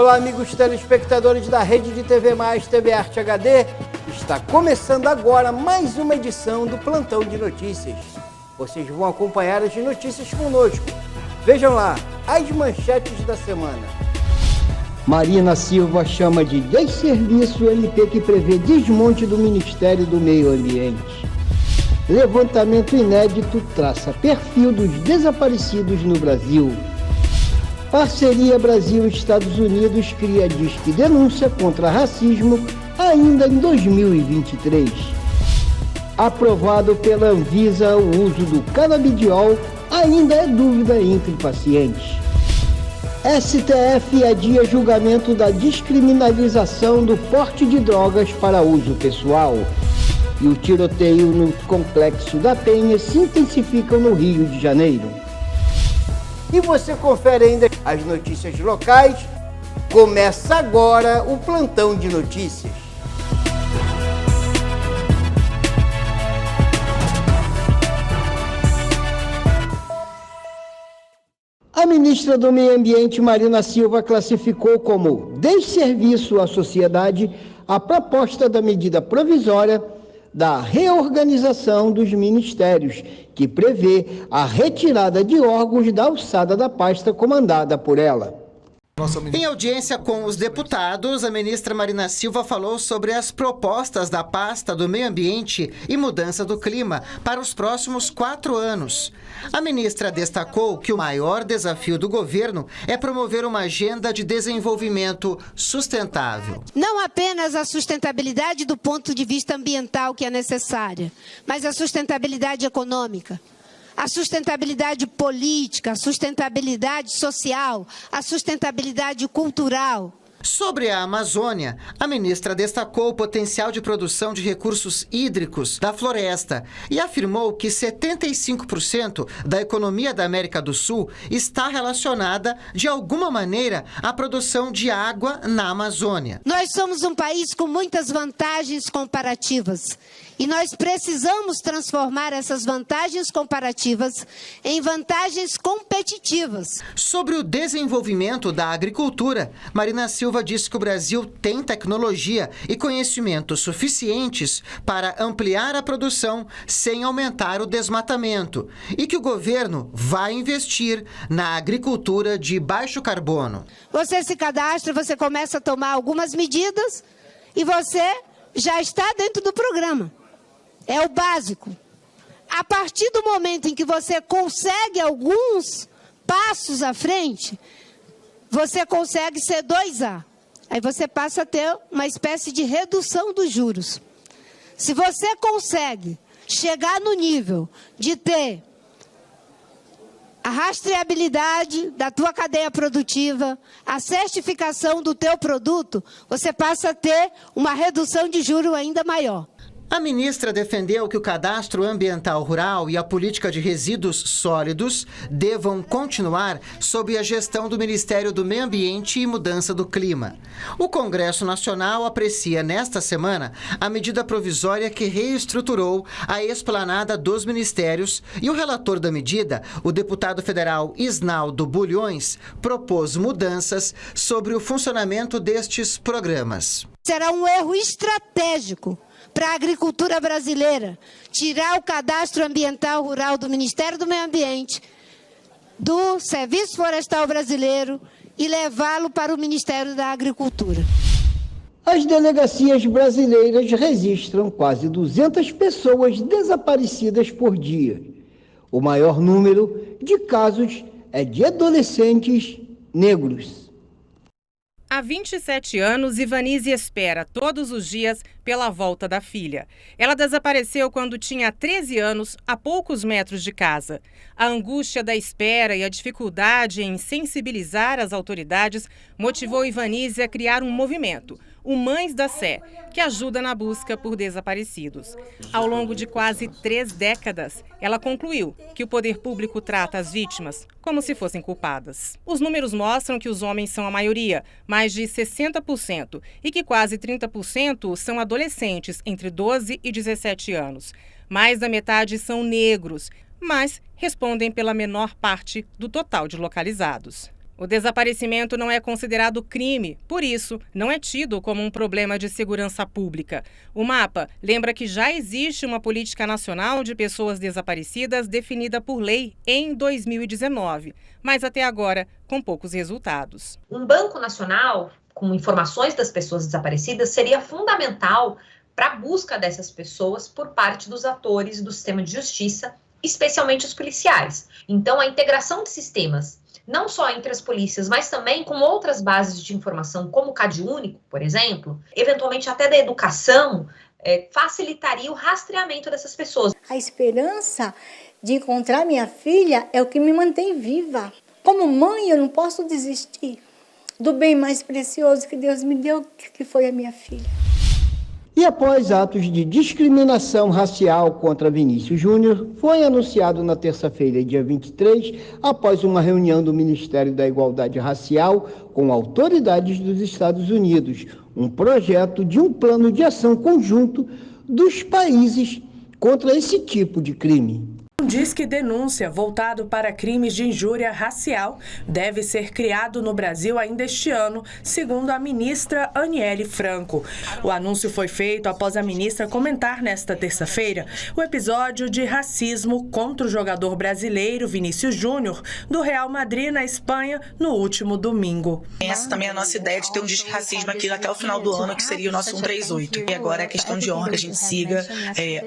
Olá, amigos telespectadores da Rede de TV Mais, TV Arte HD. Está começando agora mais uma edição do Plantão de Notícias. Vocês vão acompanhar as notícias conosco. Vejam lá, as manchetes da semana. Marina Silva chama de desserviço o MP que prevê desmonte do Ministério do Meio Ambiente. Levantamento inédito traça perfil dos desaparecidos no Brasil. Parceria Brasil-Estados Unidos cria disque denúncia contra racismo ainda em 2023. Aprovado pela Anvisa, o uso do canabidiol ainda é dúvida entre pacientes. STF adia julgamento da descriminalização do porte de drogas para uso pessoal. E o tiroteio no Complexo da Penha se intensifica no Rio de Janeiro. E você confere ainda as notícias locais. Começa agora o Plantão de Notícias. A ministra do Meio Ambiente, Marina Silva, classificou como desserviço à sociedade a proposta da medida provisória da reorganização dos ministérios, que prevê a retirada de órgãos da alçada da pasta comandada por ela. Em audiência com os deputados, a ministra Marina Silva falou sobre as propostas da pasta do Meio Ambiente e Mudança do Clima para os próximos 4 anos. A ministra destacou que o maior desafio do governo é promover uma agenda de desenvolvimento sustentável. Não apenas a sustentabilidade do ponto de vista ambiental que é necessária, mas a sustentabilidade econômica. A sustentabilidade política, a sustentabilidade social, a sustentabilidade cultural. Sobre a Amazônia, a ministra destacou o potencial de produção de recursos hídricos da floresta e afirmou que 75% da economia da América do Sul está relacionada, de alguma maneira, à produção de água na Amazônia. Nós somos um país com muitas vantagens comparativas. E nós precisamos transformar essas vantagens comparativas em vantagens competitivas. Sobre o desenvolvimento da agricultura, Marina Silva disse que o Brasil tem tecnologia e conhecimentos suficientes para ampliar a produção sem aumentar o desmatamento e que o governo vai investir na agricultura de baixo carbono. Você se cadastra, você começa a tomar algumas medidas e você já está dentro do programa. É o básico. A partir do momento em que você consegue alguns passos à frente, você consegue ser 2A. Aí você passa a ter uma espécie de redução dos juros. Se você consegue chegar no nível de ter a rastreabilidade da tua cadeia produtiva, a certificação do teu produto, você passa a ter uma redução de juros ainda maior. A ministra defendeu que o cadastro ambiental rural e a política de resíduos sólidos devam continuar sob a gestão do Ministério do Meio Ambiente e Mudança do Clima. O Congresso Nacional aprecia nesta semana a medida provisória que reestruturou a esplanada dos ministérios e o relator da medida, o deputado federal Isnaldo Bulhões, propôs mudanças sobre o funcionamento destes programas. Será um erro estratégico para a agricultura brasileira, tirar o cadastro ambiental rural do Ministério do Meio Ambiente, do Serviço Florestal Brasileiro e levá-lo para o Ministério da Agricultura. As delegacias brasileiras registram quase 200 pessoas desaparecidas por dia. O maior número de casos é de adolescentes negros. Há 27 anos, Ivanise espera todos os dias pela volta da filha. Ela desapareceu quando tinha 13 anos, a poucos metros de casa. A angústia da espera e a dificuldade em sensibilizar as autoridades motivou Ivanise a criar um movimento, o Mães da Sé, que ajuda na busca por desaparecidos. Ao longo de quase 3 décadas, ela concluiu que o poder público trata as vítimas como se fossem culpadas. Os números mostram que os homens são a maioria, mais de 60%, e que quase 30% são adolescentes entre 12 e 17 anos. Mais da metade são negros, mas respondem pela menor parte do total de localizados. O desaparecimento não é considerado crime, por isso, não é tido como um problema de segurança pública. O mapa lembra que já existe uma política nacional de pessoas desaparecidas definida por lei em 2019, mas até agora com poucos resultados. Um banco nacional com informações das pessoas desaparecidas seria fundamental para a busca dessas pessoas por parte dos atores do sistema de justiça, especialmente os policiais. Então, a integração de sistemas, não só entre as polícias, mas também com outras bases de informação, como o CadÚnico, por exemplo, eventualmente até da educação, facilitaria o rastreamento dessas pessoas. A esperança de encontrar minha filha é o que me mantém viva. Como mãe, eu não posso desistir do bem mais precioso que Deus me deu, que foi a minha filha. E após atos de discriminação racial contra Vinícius Júnior, foi anunciado na terça-feira, dia 23, após uma reunião do Ministério da Igualdade Racial com autoridades dos Estados Unidos, um projeto de um plano de ação conjunto dos países contra esse tipo de crime. Diz que denúncia voltado para crimes de injúria racial deve ser criado no Brasil ainda este ano, segundo a ministra Aniele Franco. O anúncio foi feito após a ministra comentar nesta terça-feira o episódio de racismo contra o jogador brasileiro Vinícius Júnior, do Real Madrid, na Espanha, no último domingo. Essa também é a nossa ideia de ter um disque racismo aqui até o final do ano, que seria o nosso 138. E agora é questão de honra que a gente siga,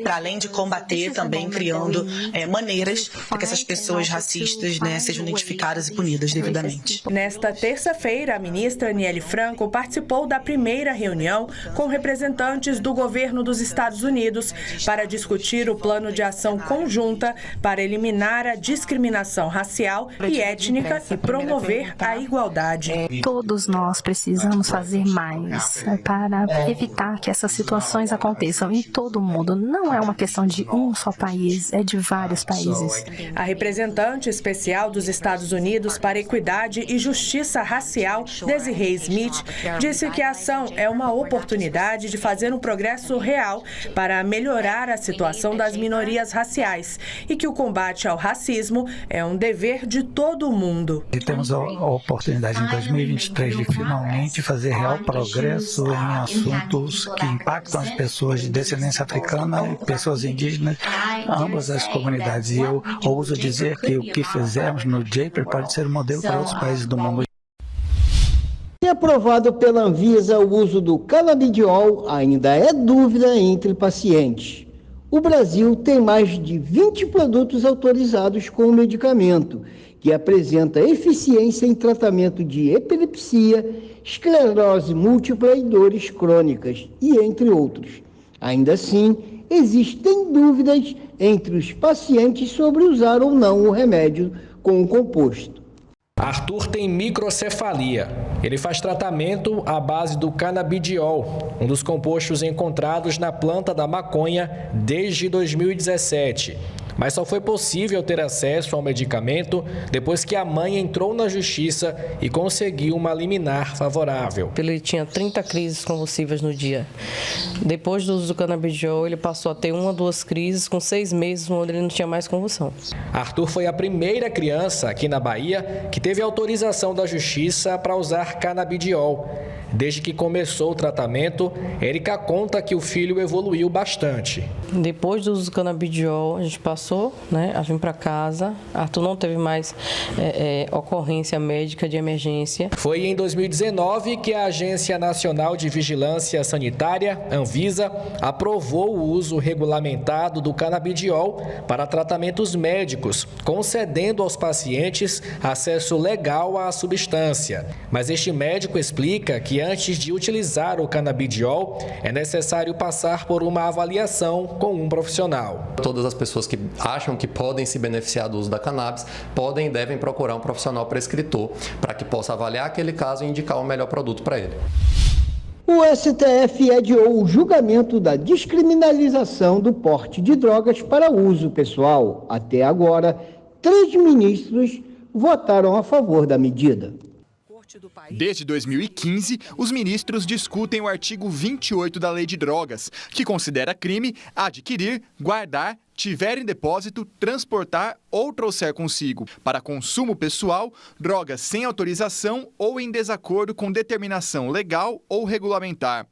para além de combater, também criando maneiras para que essas pessoas racistas, sejam identificadas e punidas devidamente. Nesta terça-feira, a ministra Aniele Franco participou da primeira reunião com representantes do governo dos Estados Unidos para discutir o plano de ação conjunta para eliminar a discriminação racial e étnica e promover a igualdade. Todos nós precisamos fazer mais para evitar que essas situações aconteçam em todo o mundo. Não é uma questão de um só país, é de vários países. A representante especial dos Estados Unidos para Equidade e Justiça Racial, Desiree Smith, disse que a ação é uma oportunidade de fazer um progresso real para melhorar a situação das minorias raciais e que o combate ao racismo é um dever de todo o mundo. E temos a oportunidade em 2023 de finalmente fazer real progresso em assuntos que impactam as pessoas de descendência africana e pessoas indígenas, ambas as comunidades. E eu ouso dizer que o que fizemos no JPER pode ser um modelo para outros países do mundo. E aprovado pela Anvisa, o uso do canabidiol ainda é dúvida entre pacientes. O Brasil tem mais de 20 produtos autorizados com o medicamento, que apresenta eficiência em tratamento de epilepsia, esclerose múltipla e dores crônicas, e entre outros. Ainda assim, existem dúvidas entre os pacientes sobre usar ou não o remédio com o composto. Arthur tem microcefalia. Ele faz tratamento à base do canabidiol, um dos compostos encontrados na planta da maconha desde 2017. Mas só foi possível ter acesso ao medicamento depois que a mãe entrou na justiça e conseguiu uma liminar favorável. Ele tinha 30 crises convulsivas no dia. Depois do uso do canabidiol, ele passou a ter 1 ou 2 crises com 6 meses, onde ele não tinha mais convulsão. Arthur foi a primeira criança aqui na Bahia que teve autorização da justiça para usar canabidiol. Desde que começou o tratamento, Érica conta que o filho evoluiu bastante. Depois do uso do canabidiol, a gente passou, a vir para casa. Arthur não teve mais ocorrência médica de emergência. Foi em 2019 que a Agência Nacional de Vigilância Sanitária, Anvisa, aprovou o uso regulamentado do canabidiol para tratamentos médicos, concedendo aos pacientes acesso legal à substância. Mas este médico explica que antes de utilizar o canabidiol, é necessário passar por uma avaliação com um profissional. Todas as pessoas que acham que podem se beneficiar do uso da cannabis podem e devem procurar um profissional prescritor para que possa avaliar aquele caso e indicar o melhor produto para ele. O STF adiou o julgamento da descriminalização do porte de drogas para uso pessoal. Até agora, 3 ministros votaram a favor da medida. Desde 2015, os ministros discutem o artigo 28 da Lei de Drogas, que considera crime adquirir, guardar, tiver em depósito, transportar ou trouxer consigo para consumo pessoal drogas sem autorização ou em desacordo com determinação legal ou regulamentar.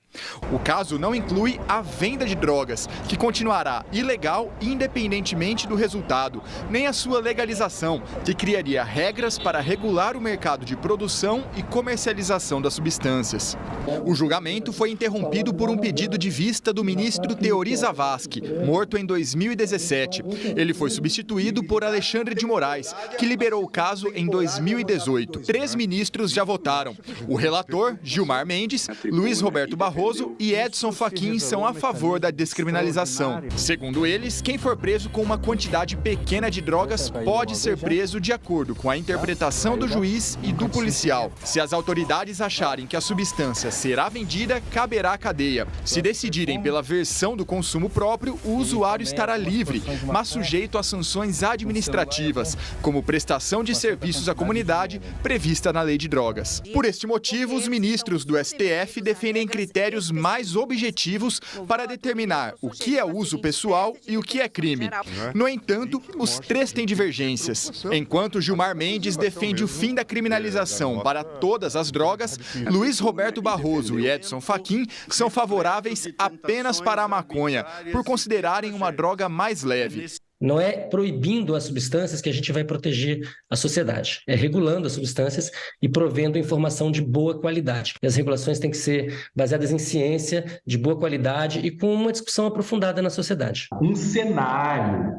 O caso não inclui a venda de drogas, que continuará ilegal independentemente do resultado, nem a sua legalização, que criaria regras para regular o mercado de produção e comercialização das substâncias. O julgamento foi interrompido por um pedido de vista do ministro Teori Zavascki, morto em 2017. Ele foi substituído por Alexandre de Moraes, que liberou o caso em 2018. 3 ministros já votaram. O relator, Gilmar Mendes, Luiz Roberto Barroso e Edson Fachin são a favor da descriminalização. Segundo eles, quem for preso com uma quantidade pequena de drogas pode ser preso de acordo com a interpretação do juiz e do policial. Se as autoridades acharem que a substância será vendida, caberá cadeia. Se decidirem pela versão do consumo próprio, o usuário estará livre, mas sujeito a sanções administrativas, como prestação de serviços à comunidade prevista na Lei de Drogas. Por este motivo, os ministros do STF defendem critérios mais objetivos para determinar o que é uso pessoal e o que é crime. No entanto, os 3 têm divergências. Enquanto Gilmar Mendes defende o fim da criminalização para todas as drogas, Luiz Roberto Barroso e Edson Fachin são favoráveis apenas para a maconha, por considerarem uma droga mais leve. Não é proibindo as substâncias que a gente vai proteger a sociedade. É regulando as substâncias e provendo informação de boa qualidade. E as regulações têm que ser baseadas em ciência, de boa qualidade e com uma discussão aprofundada na sociedade. Um cenário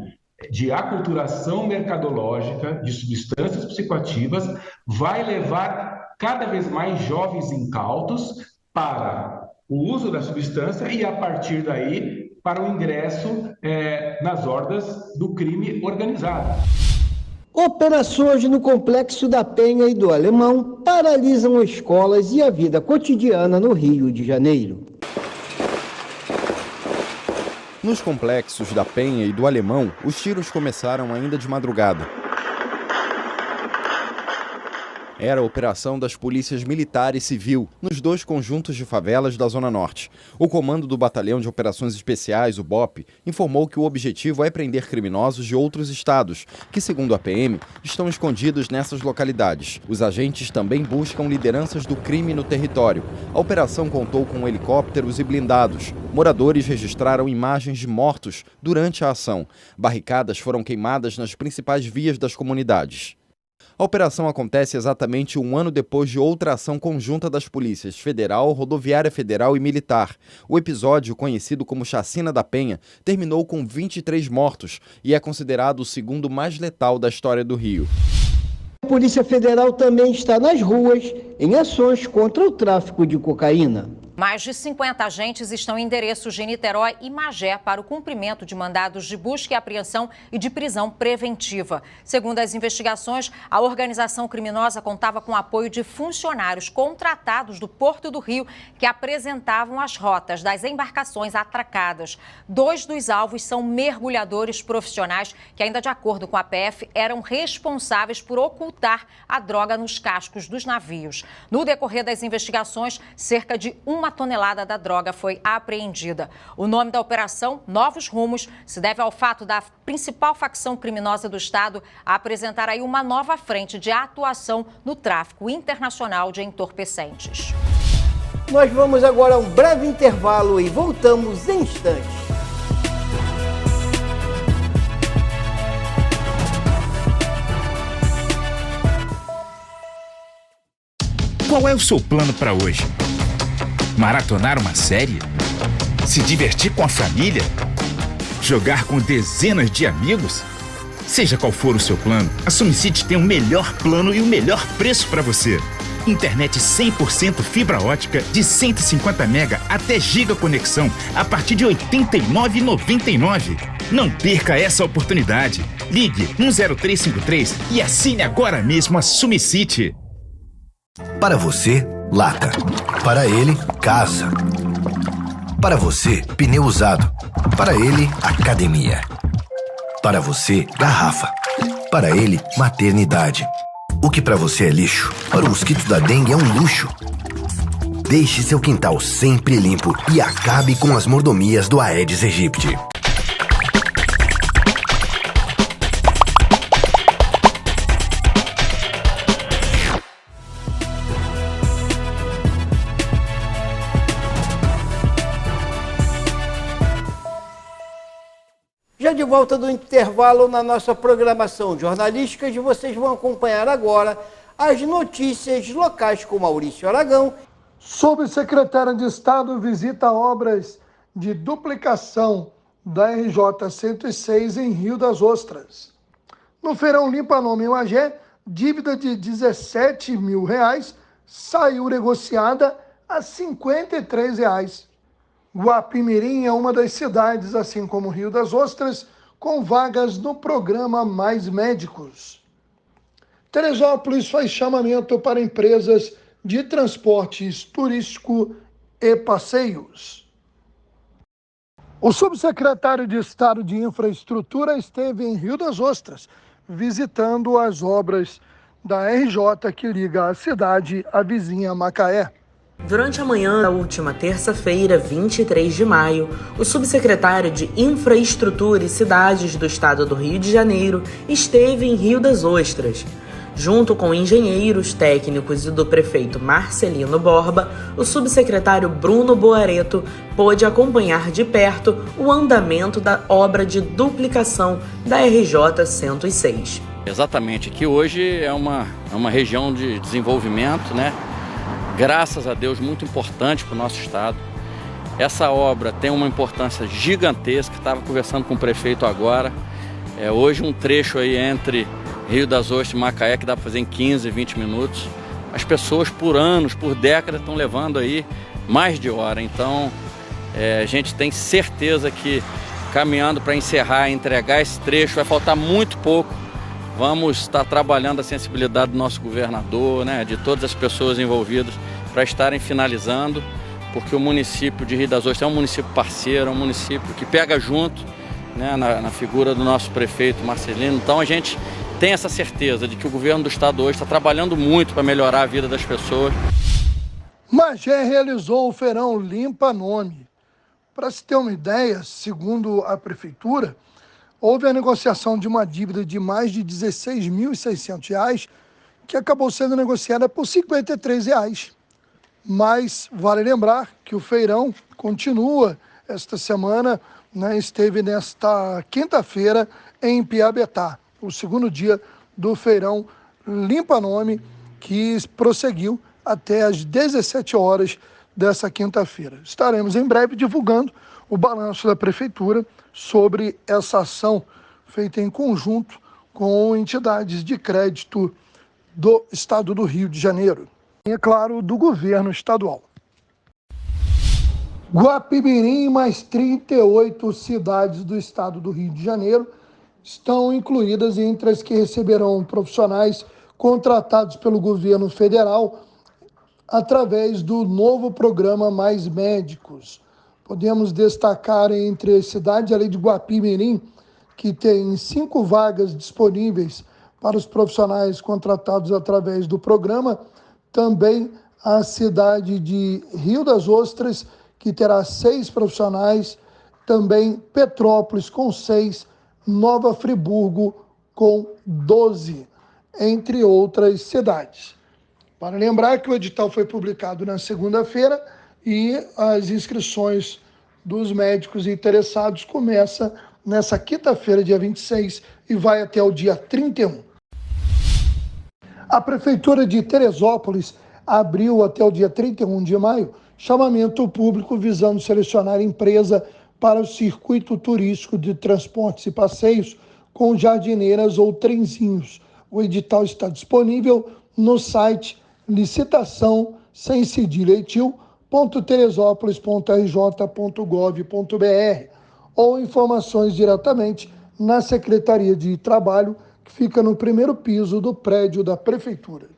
de aculturação mercadológica de substâncias psicoativas vai levar cada vez mais jovens incautos para o uso da substância e, a partir daí, para o ingresso nas hordas do crime organizado. Operações no Complexo da Penha e do Alemão paralisam escolas e a vida cotidiana no Rio de Janeiro. Nos complexos da Penha e do Alemão, os tiros começaram ainda de madrugada. Era a operação das polícias militar e civil, nos 2 conjuntos de favelas da Zona Norte. O comando do Batalhão de Operações Especiais, o BOP, informou que o objetivo é prender criminosos de outros estados, que, segundo a PM, estão escondidos nessas localidades. Os agentes também buscam lideranças do crime no território. A operação contou com helicópteros e blindados. Moradores registraram imagens de mortos durante a ação. Barricadas foram queimadas nas principais vias das comunidades. A operação acontece exatamente 1 ano depois de outra ação conjunta das polícias Federal, Rodoviária Federal e Militar. O episódio, conhecido como Chacina da Penha, terminou com 23 mortos e é considerado o segundo mais letal da história do Rio. A Polícia Federal também está nas ruas em ações contra o tráfico de cocaína. Mais de 50 agentes estão em endereços de Niterói e Magé para o cumprimento de mandados de busca e apreensão e de prisão preventiva. Segundo as investigações, a organização criminosa contava com o apoio de funcionários contratados do Porto do Rio que apresentavam as rotas das embarcações atracadas. 2 dos alvos são mergulhadores profissionais que, ainda de acordo com a PF, eram responsáveis por ocultar a droga nos cascos dos navios. No decorrer das investigações, cerca de 1 tonelada da droga foi apreendida. O nome da operação, Novos Rumos, se deve ao fato da principal facção criminosa do estado apresentar aí uma nova frente de atuação no tráfico internacional de entorpecentes. Nós vamos agora a um breve intervalo e voltamos em instantes. Qual é o seu plano para hoje? Maratonar uma série? Se divertir com a família? Jogar com dezenas de amigos? Seja qual for o seu plano, a SumCity tem o melhor plano e o melhor preço para você. Internet 100% fibra ótica de 150 MB até giga conexão a partir de R$ 89,99. Não perca essa oportunidade. Ligue 10353 e assine agora mesmo a SumCity. Para você, lata. Para ele, casa. Para você, pneu usado. Para ele, academia. Para você, garrafa. Para ele, maternidade. O que para você é lixo, para o mosquito da dengue é um luxo. Deixe seu quintal sempre limpo e acabe com as mordomias do Aedes aegypti. Já de volta do intervalo na nossa programação jornalística, vocês vão acompanhar agora as notícias locais com Maurício Aragão. Subsecretária de Estado visita obras de duplicação da RJ 106 em Rio das Ostras. No feirão Limpa Nome em Magé, dívida de R$17 mil saiu negociada a R$53. Guapimirim é uma das cidades, assim como Rio das Ostras, com vagas no programa Mais Médicos. Teresópolis faz chamamento para empresas de transportes turístico e passeios. O subsecretário de Estado de Infraestrutura esteve em Rio das Ostras, visitando as obras da RJ que liga a cidade à vizinha Macaé. Durante a manhã da última terça-feira, 23 de maio, o subsecretário de Infraestrutura e Cidades do Estado do Rio de Janeiro esteve em Rio das Ostras. Junto com engenheiros, técnicos e do prefeito Marcelino Borba, o subsecretário Bruno Boareto pôde acompanhar de perto o andamento da obra de duplicação da RJ 106. Exatamente, que hoje é uma região de desenvolvimento, né? Graças a Deus, muito importante para o nosso estado. Essa obra tem uma importância gigantesca, estava conversando com o prefeito agora. Hoje um trecho aí entre Rio das Ostras e Macaé, que dá para fazer em 15, 20 minutos. As pessoas por anos, por décadas, estão levando aí mais de hora. Então, a gente tem certeza que caminhando para encerrar, entregar esse trecho, vai faltar muito pouco. Vamos estar trabalhando a sensibilidade do nosso governador, né, de todas as pessoas envolvidas, para estarem finalizando, porque o município de Rio das Ostras é um município parceiro, é um município que pega junto, né, na figura do nosso prefeito Marcelino. Então a gente tem essa certeza de que o governo do estado hoje está trabalhando muito para melhorar a vida das pessoas. Magé realizou o feirão Limpa Nome. Para se ter uma ideia, segundo a prefeitura, houve a negociação de uma dívida de mais de R$16.600, que acabou sendo negociada por R$53. Mas vale lembrar que o feirão continua esta semana, né, esteve nesta quinta-feira em Piabetá, o segundo dia do feirão Limpa Nome, que prosseguiu até às 17 horas dessa quinta-feira. Estaremos em breve divulgando o balanço da prefeitura sobre essa ação feita em conjunto com entidades de crédito do estado do Rio de Janeiro. E, é claro, do governo estadual. Guapimirim e mais 38 cidades do estado do Rio de Janeiro estão incluídas entre as que receberão profissionais contratados pelo governo federal através do novo programa Mais Médicos. Podemos destacar entre as cidades ali de Guapimirim, que tem 5 vagas disponíveis para os profissionais contratados através do programa. Também a cidade de Rio das Ostras, que terá 6 profissionais. Também Petrópolis com 6, Nova Friburgo com 12, entre outras cidades. Para lembrar que o edital foi publicado na segunda-feira e as inscrições dos médicos interessados começam nessa quinta-feira, dia 26, e vai até o dia 31. A Prefeitura de Teresópolis abriu até o dia 31 de maio chamamento público visando selecionar empresa para o circuito turístico de transportes e passeios com jardineiras ou trenzinhos. O edital está disponível no site licitação.teresópolis.rj.gov.br ou informações diretamente na Secretaria de Trabalho, que fica no primeiro piso do prédio da Prefeitura.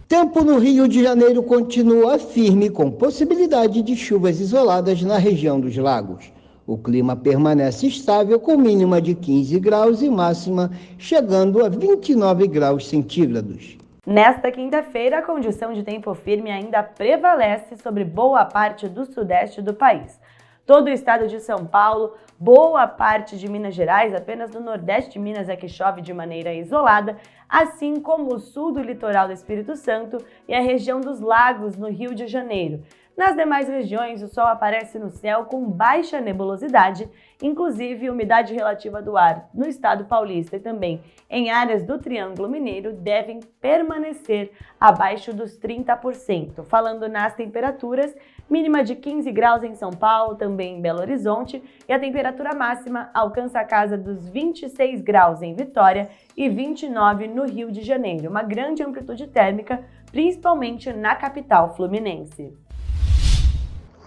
Tempo no Rio de Janeiro continua firme, com possibilidade de chuvas isoladas na região dos lagos. O clima permanece estável, com mínima de 15 graus e máxima chegando a 29 graus centígrados. Nesta quinta-feira, a condição de tempo firme ainda prevalece sobre boa parte do sudeste do país. Todo o estado de São Paulo, boa parte de Minas Gerais, apenas no nordeste de Minas é que chove de maneira isolada, assim como o sul do litoral do Espírito Santo e a região dos lagos no Rio de Janeiro. Nas demais regiões, o sol aparece no céu com baixa nebulosidade, inclusive umidade relativa do ar no estado paulista e também em áreas do Triângulo Mineiro devem permanecer abaixo dos 30%. Falando nas temperaturas, mínima de 15 graus em São Paulo, também em Belo Horizonte, e a temperatura máxima alcança a casa dos 26 graus em Vitória e 29 no Rio de Janeiro. Uma grande amplitude térmica, principalmente na capital fluminense.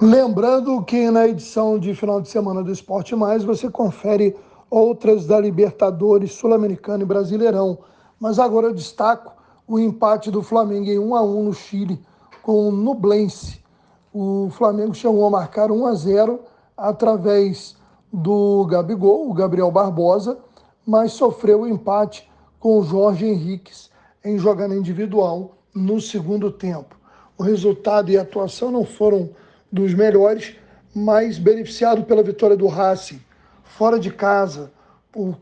Lembrando que na edição de final de semana do Esporte Mais você confere outras da Libertadores, Sul-Americana e Brasileirão. Mas agora eu destaco o empate do Flamengo em 1-1 no Chile com o Nublense. O Flamengo chegou a marcar 1-0 através do Gabigol, o Gabriel Barbosa, mas sofreu o empate com o Jorge Henriques em jogada individual no segundo tempo. O resultado e a atuação não foram dos melhores, mas beneficiado pela vitória do Racing, fora de casa, por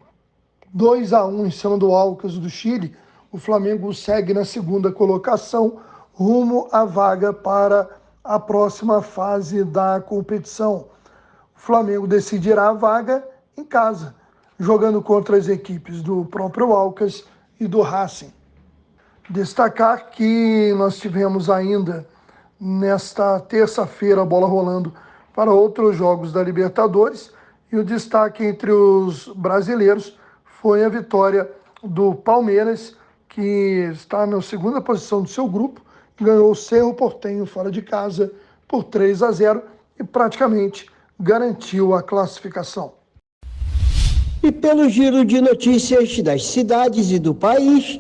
2-1 em cima do Alcas do Chile, o Flamengo segue na segunda colocação, rumo à vaga para a próxima fase da competição. O Flamengo decidirá a vaga em casa, jogando contra as equipes do próprio Alcas e do Racing. Destacar que nós tivemos ainda nesta terça-feira a bola rolando para outros jogos da Libertadores e o destaque entre os brasileiros foi a vitória do Palmeiras, que está na segunda posição do seu grupo, ganhou o Cerro Porteño fora de casa por 3-0 e praticamente garantiu a classificação. E pelo giro de notícias das cidades e do país,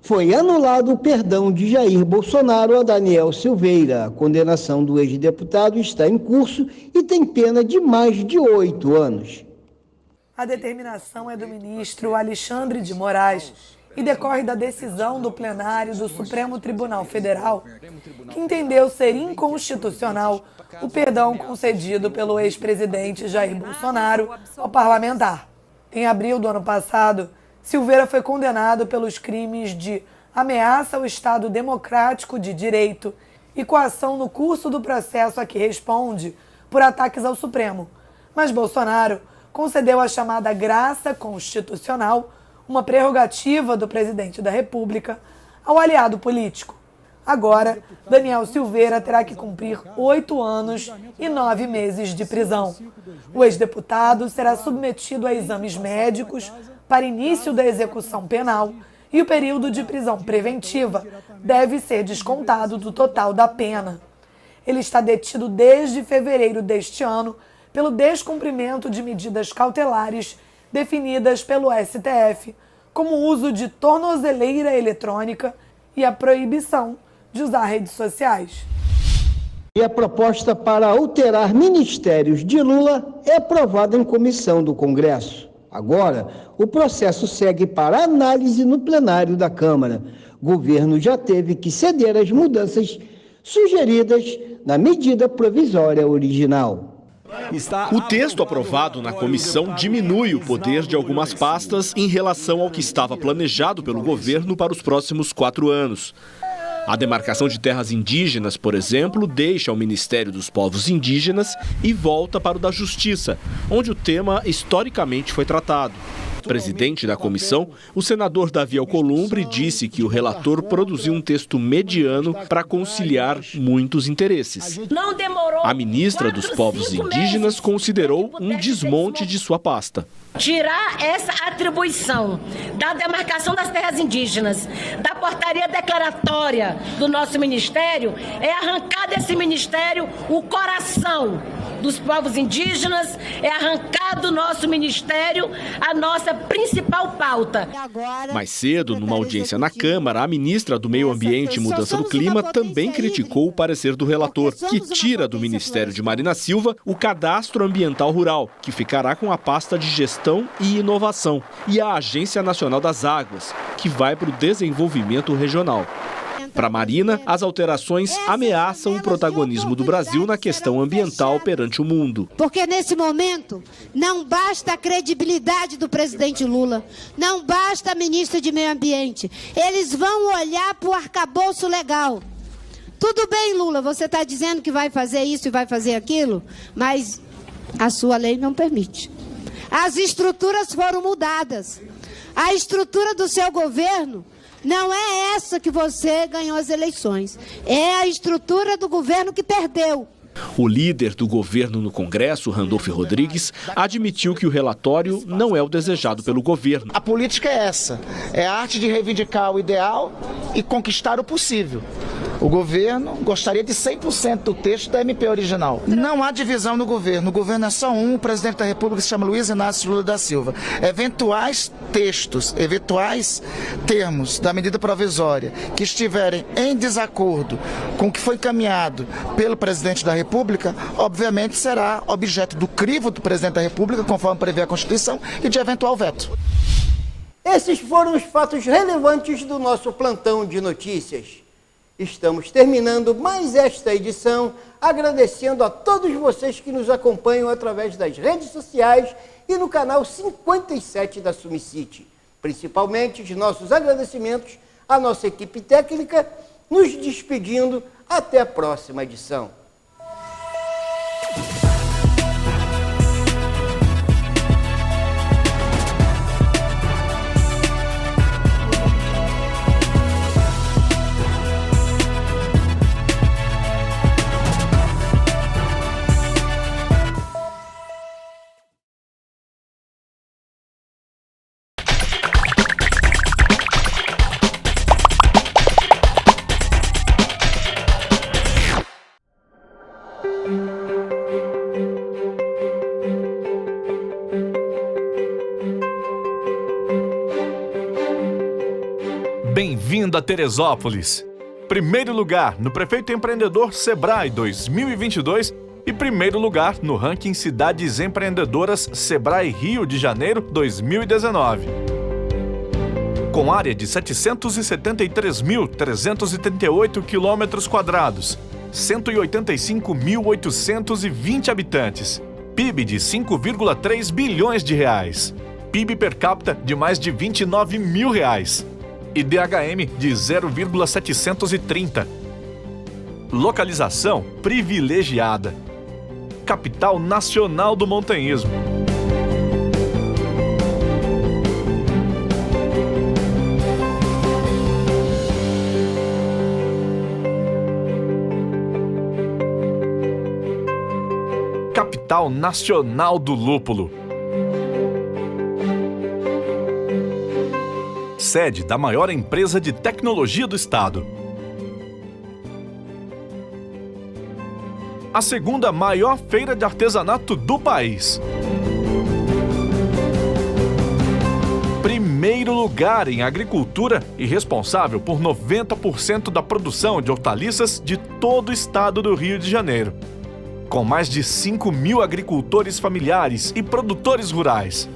foi anulado o perdão de Jair Bolsonaro a Daniel Silveira. A condenação do ex-deputado está em curso e tem pena de mais de 8 anos. A determinação é do ministro Alexandre de Moraes e decorre da decisão do plenário do Supremo Tribunal Federal, que entendeu ser inconstitucional o perdão concedido pelo ex-presidente Jair Bolsonaro ao parlamentar. Em abril do ano passado, Silveira foi condenado pelos crimes de ameaça ao Estado Democrático de Direito e coação no curso do processo a que responde por ataques ao Supremo. Mas Bolsonaro concedeu a chamada graça constitucional, uma prerrogativa do presidente da República, ao aliado político. Agora, Daniel Silveira terá que cumprir 8 anos e 9 meses de prisão. O ex-deputado será submetido a exames médicos para início da execução penal e o período de prisão preventiva deve ser descontado do total da pena. Ele está detido desde fevereiro deste ano pelo descumprimento de medidas cautelares definidas pelo STF, como o uso de tornozeleira eletrônica e a proibição de usar redes sociais. E a proposta para alterar ministérios de Lula é aprovada em comissão do Congresso. Agora, o processo segue para análise no plenário da Câmara. O governo já teve que ceder às mudanças sugeridas na medida provisória original. O texto aprovado na comissão diminui o poder de algumas pastas em relação ao que estava planejado pelo governo para os próximos 4 anos. A demarcação de terras indígenas, por exemplo, deixa o Ministério dos Povos Indígenas e volta para o da Justiça, onde o tema historicamente foi tratado. Presidente da comissão, o senador Davi Alcolumbre disse que o relator produziu um texto mediano para conciliar muitos interesses. A ministra dos Povos Indígenas considerou um desmonte de sua pasta. Tirar essa atribuição da demarcação das terras indígenas, da portaria declaratória do nosso ministério, é arrancar desse ministério o coração dos povos indígenas, é arrancar do nosso ministério a nossa principal pauta. Mais cedo, numa audiência na Câmara, a ministra do Meio Ambiente e Mudança do Clima também criticou o parecer do relator, que tira do Ministério de Marina Silva o Cadastro Ambiental Rural, que ficará com a pasta de Gestão e Inovação, e a Agência Nacional das Águas, que vai para o Desenvolvimento Regional. Para Marina, as alterações ameaçam o protagonismo do Brasil na questão ambiental perante o mundo. Porque nesse momento não basta a credibilidade do presidente Lula, não basta a ministra de Meio Ambiente. Eles vão olhar para o arcabouço legal. Tudo bem, Lula, você está dizendo que vai fazer isso e vai fazer aquilo, mas a sua lei não permite. As estruturas foram mudadas. A estrutura do seu governo não é essa que você ganhou as eleições. É a estrutura do governo que perdeu. O líder do governo no Congresso, Randolfo Rodrigues, admitiu que o relatório não é o desejado pelo governo. A política é essa, é a arte de reivindicar o ideal e conquistar o possível. O governo gostaria de 100% do texto da MP original. Não há divisão no governo. O governo é só um. O presidente da República se chama Luiz Inácio Lula da Silva. Eventuais textos, eventuais termos da medida provisória que estiverem em desacordo com o que foi encaminhado pelo presidente da República, obviamente será objeto do crivo do presidente da República, conforme prevê a Constituição, e de eventual veto. Esses foram os fatos relevantes do nosso plantão de notícias. Estamos terminando mais esta edição, agradecendo a todos vocês que nos acompanham através das redes sociais e no canal 57 da Sumicity. Principalmente os nossos agradecimentos à nossa equipe técnica, nos despedindo até a próxima edição. Bem-vindo a Teresópolis. Primeiro lugar no Prefeito Empreendedor Sebrae 2022 e primeiro lugar no ranking Cidades Empreendedoras Sebrae Rio de Janeiro 2019. Com área de 773.338 km², 185.820 habitantes, PIB de 5,3 bilhões de reais, PIB per capita de mais de 29 mil reais, IDHM de 0,730. Localização privilegiada. Capital nacional do montanhismo. Capital nacional do lúpulo. Sede da maior empresa de tecnologia do estado. A segunda maior feira de artesanato do país. Primeiro lugar em agricultura e responsável por 90% da produção de hortaliças de todo o estado do Rio de Janeiro. Com mais de 5.000 agricultores familiares e produtores rurais.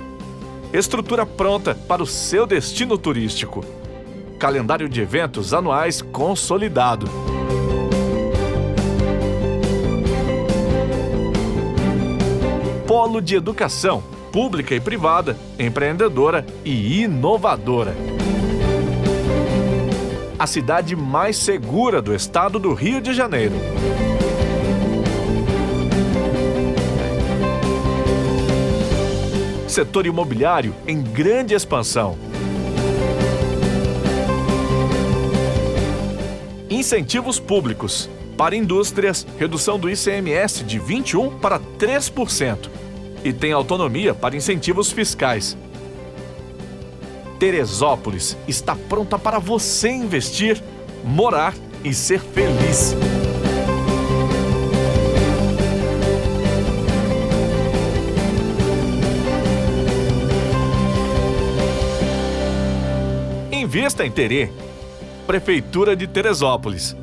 Estrutura pronta para o seu destino turístico. Calendário de eventos anuais consolidado. Polo de educação, pública e privada, empreendedora e inovadora. A cidade mais segura do estado do Rio de Janeiro. Setor imobiliário em grande expansão. Incentivos públicos. Para indústrias, redução do ICMS de 21% para 3%. E tem autonomia para incentivos fiscais. Teresópolis está pronta para você investir, morar e ser feliz. Invista em Terê. Prefeitura de Teresópolis.